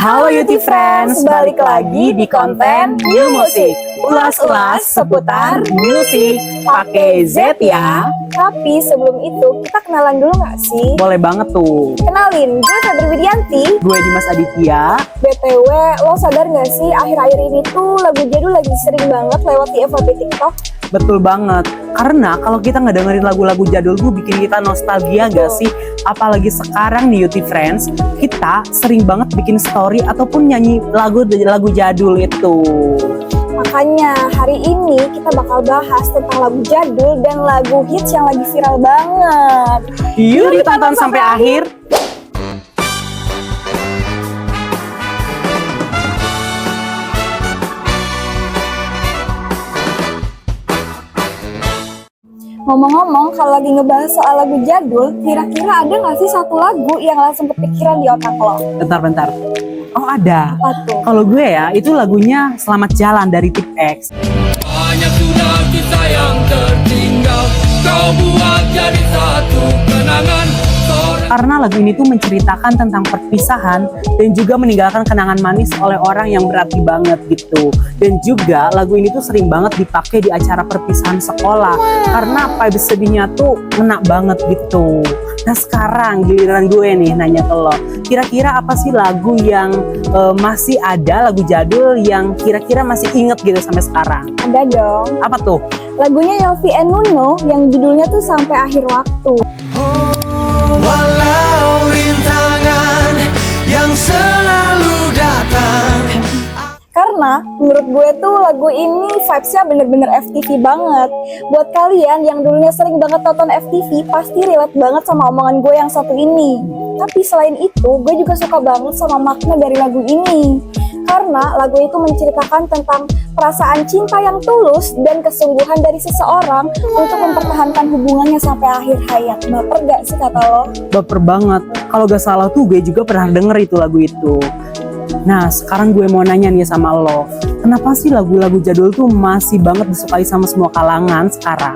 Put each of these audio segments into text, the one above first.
Halo Yuti Friends, balik lagi di konten New Music. Ulas-ulas seputar musik pakai Z ya. Tapi sebelum itu kita kenalan dulu gak sih? Boleh banget tuh. Kenalin, gue Febri Widianti. Gue Dimas Aditya. BTW, lo sadar gak sih akhir-akhir ini tuh lagu jadul lagi sering banget lewat di FYP TikTok? Betul banget, karena kalau kita nggak dengerin lagu-lagu jadul tuh bikin kita nostalgia gak sih? Apalagi sekarang nih Yuti Friends, kita sering banget bikin story ataupun nyanyi lagu jadul itu. Makanya hari ini kita bakal bahas tentang lagu jadul dan lagu hits yang lagi viral banget. Yuk ditonton sampai akhir. Ngomong-ngomong, kalau lagi ngebahas soal lagu jadul, kira-kira ada nggak sih satu lagu yang langsung kepikiran di otak lo? Bentar. Oh ada. Apa tuh? Kalau gue ya, itu lagunya Selamat Jalan dari Tip X. Banyak sudah kisah yang tertinggal, kau buat jadi satu kenangan. Karena lagu ini tuh menceritakan tentang perpisahan dan juga meninggalkan kenangan manis oleh orang yang berarti banget gitu. Dan juga lagu ini tuh sering banget dipakai di acara perpisahan sekolah. Karena vibes sedihnya tuh ngena banget gitu. Nah sekarang giliran gue nih nanya ke lo, kira-kira apa sih lagu yang masih ada, lagu jadul yang kira-kira masih inget gitu sampai sekarang? Ada dong. Apa tuh? Lagunya Yovie and Nuno yang judulnya tuh Sampai Akhir Waktu. Walau rintangan yang selalu datang. Karena menurut gue tuh lagu ini vibes-nya bener-bener FTV banget. Buat kalian yang dulunya sering banget tonton FTV, pasti relate banget sama omongan gue yang satu ini. Tapi selain itu, gue juga suka banget sama makna dari lagu ini. Karena lagu itu menceritakan tentang perasaan cinta yang tulus dan kesungguhan dari seseorang untuk mempertahankan hubungannya sampai akhir hayat. Baper gak sih kata lo? Baper banget. Kalau gak salah tuh gue juga pernah denger itu lagu itu. Nah sekarang gue mau nanya nih sama lo, kenapa sih lagu-lagu jadul tuh masih banget disukai sama semua kalangan sekarang?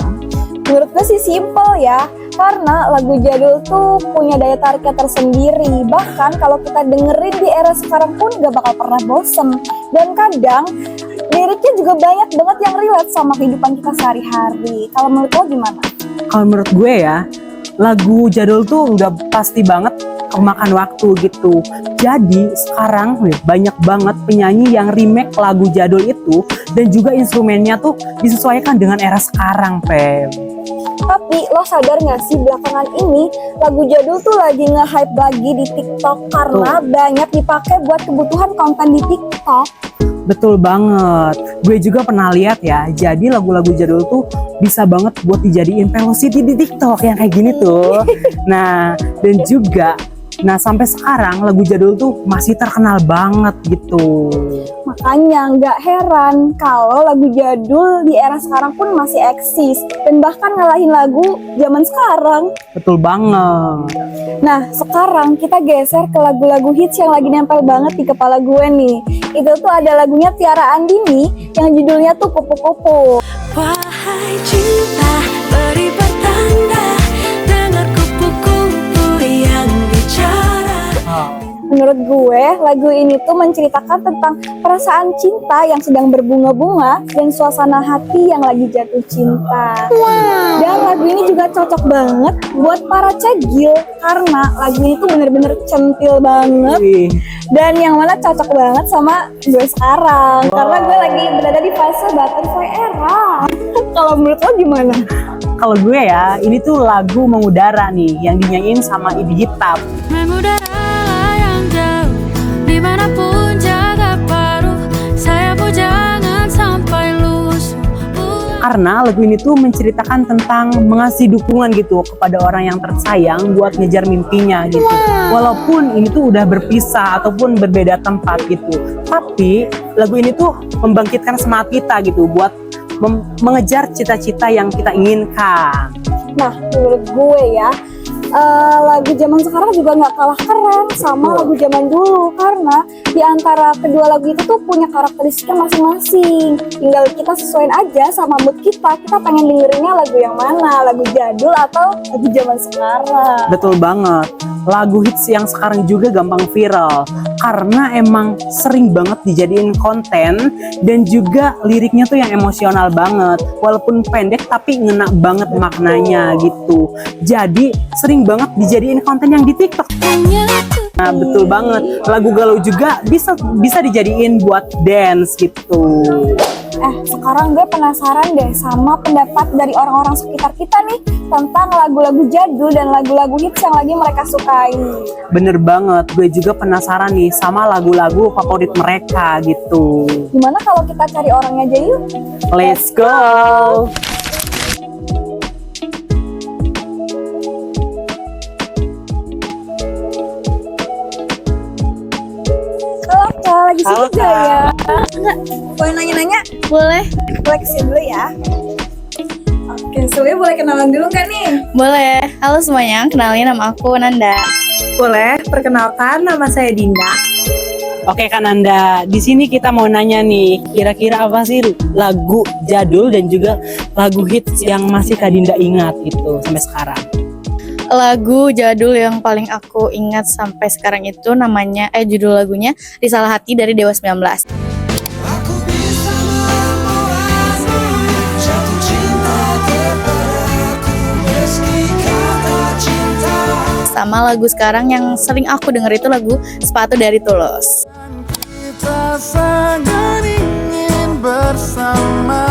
Menurut gue sih simple ya, karena lagu jadul tuh punya daya tariknya tersendiri. Bahkan kalau kita dengerin di era sekarang pun gak bakal pernah bosen. Dan kadang liriknya juga banyak banget yang relate sama kehidupan kita sehari-hari. Kalau menurut lo gimana? Kalau menurut gue ya, lagu jadul tuh udah pasti banget kemakan waktu gitu. Jadi sekarang banyak banget penyanyi yang remake lagu jadul itu dan juga instrumennya tuh disesuaikan dengan era sekarang, Pem. Tapi lo sadar gak sih belakangan ini lagu jadul tuh lagi nge-hype lagi di TikTok karena banyak dipakai buat kebutuhan konten di TikTok. Betul banget. Gue juga pernah lihat ya. Jadi lagu-lagu jadul tuh bisa banget buat dijadiin velocity di TikTok yang kayak gini tuh. Nah, dan juga sampai sekarang lagu jadul tuh masih terkenal banget gitu. Makanya nggak heran kalau lagu jadul di era sekarang pun masih eksis dan bahkan ngalahin lagu zaman sekarang. Betul banget. Nah sekarang kita geser ke lagu-lagu hits yang lagi nempel banget di kepala gue nih. Itu tuh ada lagunya Tiara Andini yang judulnya tuh Kupu-Kupu. Wahai cinta, beri pertanda, dengar kupu-kupu yang bicara. Menurut gue, lagu ini tuh menceritakan tentang perasaan cinta yang sedang berbunga-bunga dan suasana hati yang lagi jatuh cinta. Dan lagu ini juga cocok banget buat para cegil karena lagu ini tuh bener-bener centil banget. Dan yang mana cocok banget sama gue sekarang karena gue lagi berada di fase butterfly era. Kalau menurut lo gimana? Kalau gue ya, ini tuh lagu Mengudara nih yang dinyanyiin sama Ibi Hitam. Mengudara yang jauh, dimanapun jaga paruh, sayapmu jangan sampai lusuh. Karena lagu ini tuh menceritakan tentang mengasih dukungan gitu kepada orang yang tersayang buat ngejar mimpinya gitu. Walaupun ini tuh udah berpisah ataupun berbeda tempat gitu. Tapi lagu ini tuh membangkitkan semangat kita gitu buat mengejar cita-cita yang kita inginkan. Nah, menurut gue ya, lagu zaman sekarang juga nggak kalah keren sama lagu zaman dulu karena di di antara kedua lagu itu tuh punya karakteristiknya masing-masing. Tinggal kita sesuaiin aja sama mood kita pengen dengerinnya lagu yang mana, lagu jadul atau lagu zaman sekarang. Betul banget. Lagu hits yang sekarang juga gampang viral karena emang sering banget dijadiin konten dan juga liriknya tuh yang emosional banget. Walaupun pendek tapi ngena banget maknanya gitu. Jadi sering banget dijadiin konten yang di TikTok. Nah, betul banget. Lagu galau juga bisa dijadiin buat dance gitu. Sekarang gue penasaran deh sama pendapat dari orang-orang sekitar kita nih tentang lagu-lagu jadul dan lagu-lagu hits yang lagi mereka sukai. Bener banget, gue juga penasaran nih sama lagu-lagu favorit mereka gitu. Gimana kalau kita cari orangnya aja yuk? Let's go! Halo Kak, lagi Halo, sibuk gak ya? Enggak, boleh nanya-nanya? Boleh, Boleh kesini dulu ya. Oke, sebelumnya boleh kenalan dulu kan nih? boleh. Halo semuanya, kenalin nama aku Nanda. Boleh, perkenalkan nama saya Dinda. Oke Kak Nanda, di sini kita mau nanya nih, kira-kira apa sih lagu jadul dan juga lagu hits yang masih Kak Dinda ingat gitu sampai sekarang? Lagu jadul yang paling aku ingat sampai sekarang itu namanya, judul lagunya Risalah Hati dari Dewa 19. Aku bisa memuasmu, jatuh cinta kepadaku meski kau tak cinta. Sama lagu sekarang yang sering aku denger itu lagu Sepatu dari Tulus. Kita sangat ingin bersama.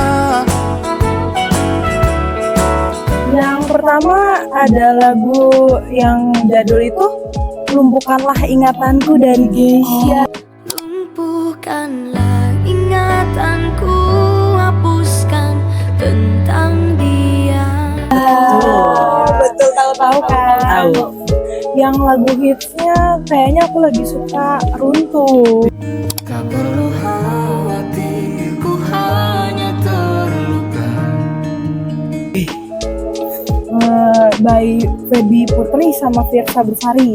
Yang pertama ada lagu yang jadul itu Lumpuhkanlah Ingatanku dari Geisha. Lumpuhkanlah ingatanku, hapuskan tentang dia. Betul, tahu kan? Tahu. Yang lagu hitsnya kayaknya aku lagi suka Runtuh. Tak perlu khawatir, ku hanya terluka. By Feby Putri sama Fiersa Bersari.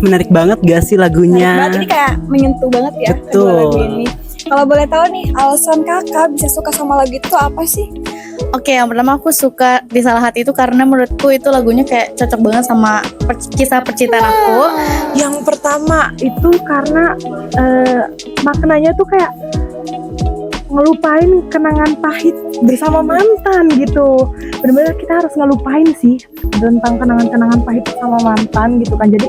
Menarik banget gak sih lagunya? Berarti ini kayak menyentuh banget ya Betul. kedua lagu ini. Kalau boleh tahu nih, alasan kakak bisa suka sama lagu itu apa sih? Oke, yang pertama aku suka Risalah Hati itu karena menurutku itu lagunya kayak cocok banget sama kisah percintaan aku. Yang pertama itu karena maknanya tuh kayak ngelupain kenangan pahit bersama mantan gitu. Bener-bener kita harus ngelupain sih tentang kenangan-kenangan pahit sama mantan gitu kan. Jadi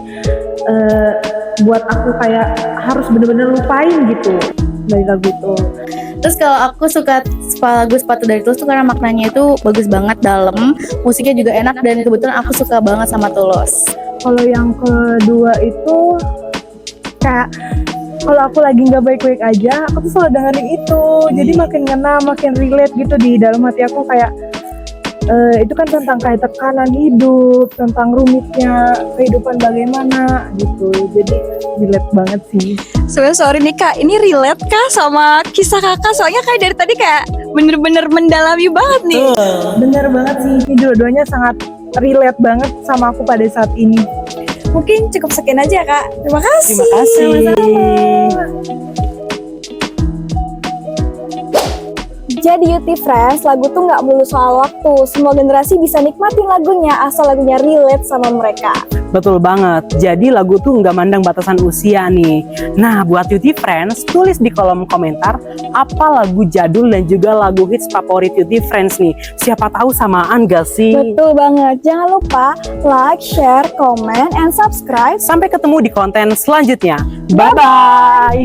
buat aku kayak harus bener-bener lupain gitu dari lagu itu. Terus kalau aku suka lagu Sepatu dari Tulus tuh karena maknanya itu bagus banget, dalam, musiknya juga enak, dan kebetulan aku suka banget sama Tulus. Kalau yang kedua itu kayak kalau aku lagi nggak baik-baik aja, aku tuh selalu dengerin itu. Jadi makin ngena, makin relate gitu di dalam hati aku kayak itu kan tentang kayak tekanan hidup, tentang rumitnya kehidupan bagaimana gitu. Jadi relate banget sih. Sebenarnya sorry nih kak, ini relate kah sama kisah kakak? Soalnya kayak dari tadi kayak bener-bener mendalami banget nih. Bener banget sih, ini dua-duanya sangat relate banget sama aku pada saat ini. Mungkin cukup sekian aja kak. Terima kasih. Terima kasih. Jadi Yuti Friends, lagu tuh nggak melulu soal waktu. Semua generasi bisa nikmatin lagunya asal lagunya relate sama mereka. Betul banget. Jadi lagu tuh nggak mandang batasan usia nih. Nah, buat Yuti Friends, tulis di kolom komentar apa lagu jadul dan juga lagu hits favorit Yuti Friends nih. Siapa tahu samaan gak sih? Betul banget. Jangan lupa like, share, comment, and subscribe. Sampai ketemu di konten selanjutnya. Bye-bye!